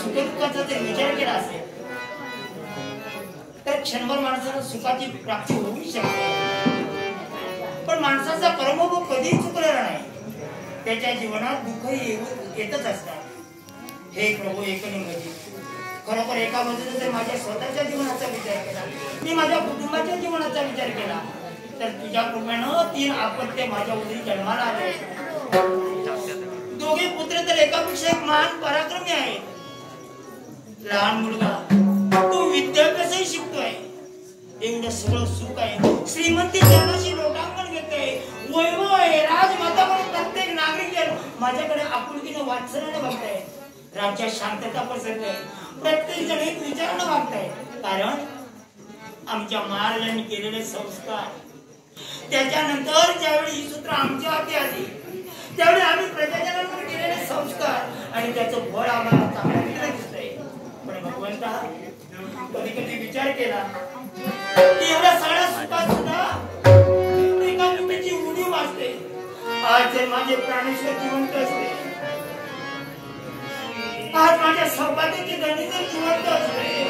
सुखदुःखाचा जर विचार केला असेल तर क्षणभर माणसाला सुखाची प्राप्ती होऊ शकते, पण माणसाचा कर्मभोग कधीही चुकलेला नाही. त्याच्या जीवनात दुःख येतच असतात. हे प्रभू एकनिंगजी, खरोखर एका बाजूने जर माझ्या स्वतःच्या जीवनाचा विचार केला, मी माझ्या कुटुंबाच्या जीवनाचा विचार केला, तर तुझ्या कृपेनं 3 अपत्य माझ्या उदरी जन्माला आले. दोघे पुत्र तर एकापेक्षा एक महान पराक्रमी आहेत. लहान मुलगा तो विद्याभ्यासही शिकतोय, एवढं सगळं सुख आहे, श्रीमंती जनाशी लोटांगण घेते, वैभव आहे, राजमाता म्हणून प्रत्येक नागरिक माझ्याकडे आपुलकीने वात्सल्याने बघताय, राज्यात शांतता पसरते, प्रत्येक जण एक विचारानं वागताय. कारण आमच्या महाराजांनी केलेले संस्कार. त्याच्यानंतर ज्यावेळी ही सूत्र आमच्या हाती आली त्यावेळी आम्ही प्रजाजनांवर केलेले संस्कार आणि त्याचं फळ आम्हाला चांगलं दिसतंय. पण भगवंता, कधी कधी विचार केला की एवढ्या साड्या सुखात सुद्धा एका मुलीची उणीव वाजते. आज जर माझे प्राणेश्वर जिवंत असते, आज माझ्या सौभाग्याची धनी जर जिवंत असते,